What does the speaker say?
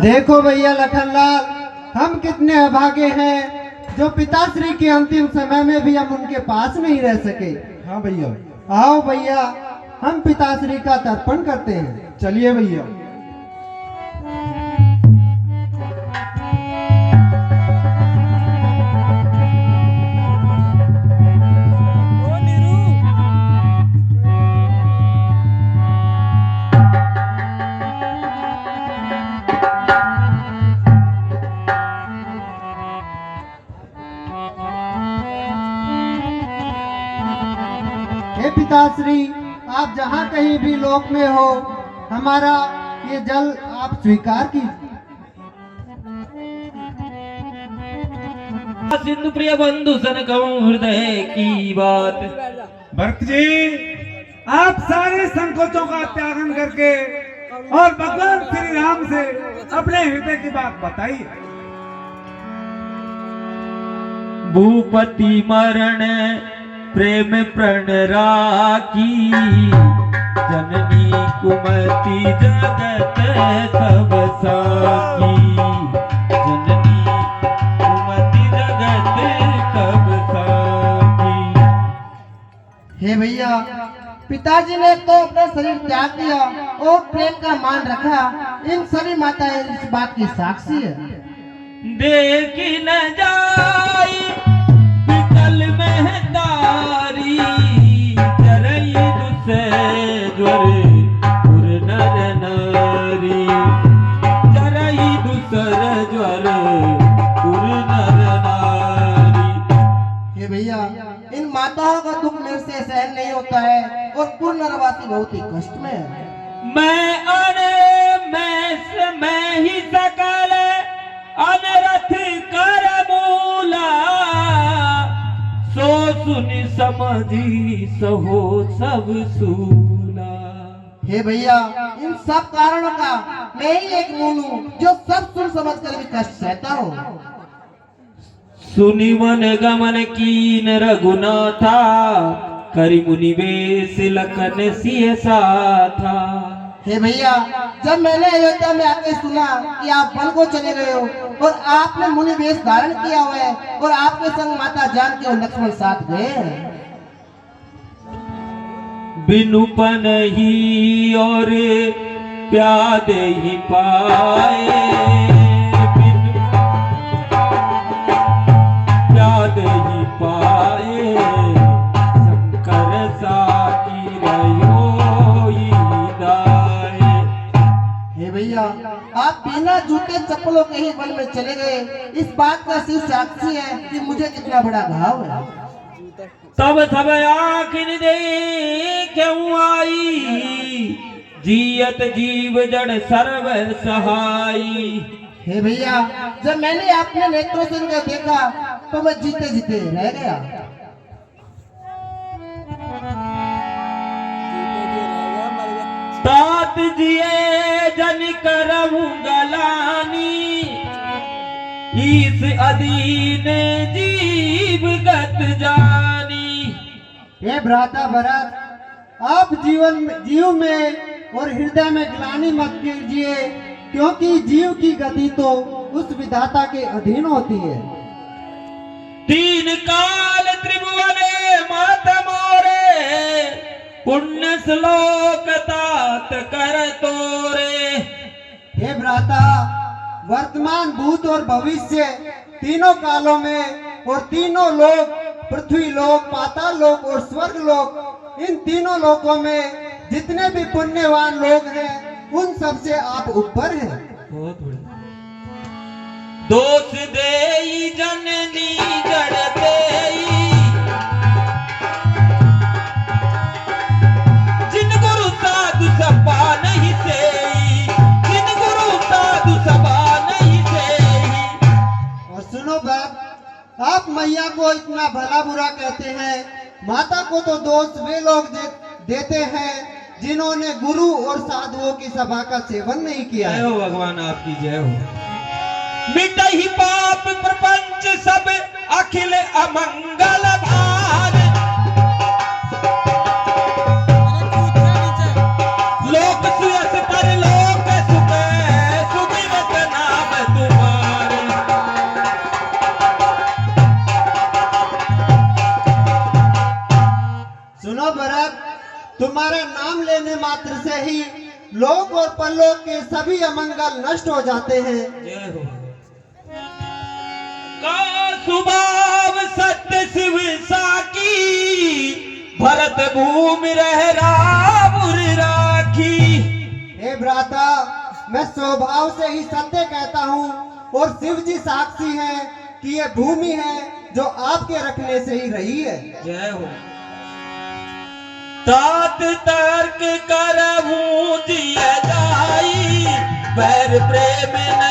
देखो भैया लखनलाल, हम कितने अभागे हैं जो पिताश्री के अंतिम समय में भी हम उनके पास नहीं रह सके। हाँ भैया। आओ भैया, हम पिताश्री का तर्पण करते हैं। चलिए भैया। हे पिताश्री, आप जहाँ कहीं भी लोक में हो, हमारा ये जल आप स्वीकार कीजिए। सिंधु प्रिय बंधु सन कहूं हृदय की बात। भक्त जी, आप सारे संकोचों का त्यागन करके और भगवान श्री राम से अपने हृदय की बात बताइए। भूपति मरण प्रेम प्रण राखी, जननी कुमति जगत सब साखी। जननी कुमति जगत सब साखी। हे भैया, पिताजी ने तो अपना शरीर त्याग दिया और प्रेम का मान रखा। इन सभी माताएं इस बात की साक्षी है। देखी न जाई विकल महतारी, चरई दुसे ज्वर पुर नर नारी। चरई दुसर ज्वर पुर नर नारी। हे भैया, इन माताओं का दुख मेरे से सहन नहीं होता है और पुनर्वासी बहुत ही कष्ट में है। मैं ही सकल अनरथ कर मूला, सो सुनि समझी सहो सब सूला। हे भैया, इन सब कारणों का मैं ही एक मूल हूँ जो सब सुन समझ कर भी कष्ट सहता हूँ। सुनि मन गमन कीन रघुनाथा, करि मुनि वेश लखन सिय साथा। हे भैया, जब मैंने अयोध्या में आके सुना कि आप वन को चले गए हो और आपने मुनि वेश धारण किया हुआ है और आपके संग माता जानकी और लक्ष्मण साथ गए हैं। बिनुपन ही और प्यादे ही पाए, प्यादे ही पाए। शंकर साकी रयोई दाए। हे भैया, आप बिना जूते चप्पलों के ही वन में चले गए। इस बात का शिव साक्षी है कि मुझे कितना बड़ा घाव है। तब सब आखिन दे क्यों आई, जियत जीव जड़ सर्व सहाई। हे भैया, जब मैंने अपने नेत्रों से इनको देखा तो मैं जीते जीते रह गया। तात जिए जन करहूं गलानी, ईस अधीन जीव गत जानी। हे भ्राता भरत, आप जीव में और हृदय में ग्लानि मत कीजिए, क्योंकि जीव की गति तो उस विधाता के अधीन होती है। तीन काल त्रिभुवन मात मोरे, पुण्य श्लोक तात कर तोरे। हे भ्राता, वर्तमान भूत और भविष्य तीनों कालों में और तीनों लोक, पृथ्वी लोक, पाताल लोक और स्वर्ग लोक, इन तीनों लोकों में जितने भी पुण्यवान लोग हैं उन सब से आप ऊपर हैं। बहुत बढ़िया। दोष देई जननी जड़ देई, जिन गुरु साधु सपा नहीं सेई, जिन गुरु साधु सपा नहीं सेई। और सुनो बाप, आप मैया को इतना भला बुरा कहते हैं। माता को तो दोष वे लोग देते हैं जिन्होंने गुरु और साधुओं की सभा का सेवन नहीं किया। जय हो भगवान, आपकी जय हो। मिटहि पाप प्रपंच सब अखिल अमंगल भाग, लोक सुयस पर लोक सुख सुख से ही लोक और परलोक के सभी अमंगल नष्ट हो जाते हैं। जय हो। का सुभाव सत्य शिव साकी, भरत भूमि रह रामुर राखी। हे भ्राता, मैं स्वभाव से ही सत्य कहता हूँ और शिव जी साक्षी हैं कि ये भूमि है जो आपके रखने से ही रही है। जय हो। तात तर्क करहूं दिया जाई, बैर प्रेम न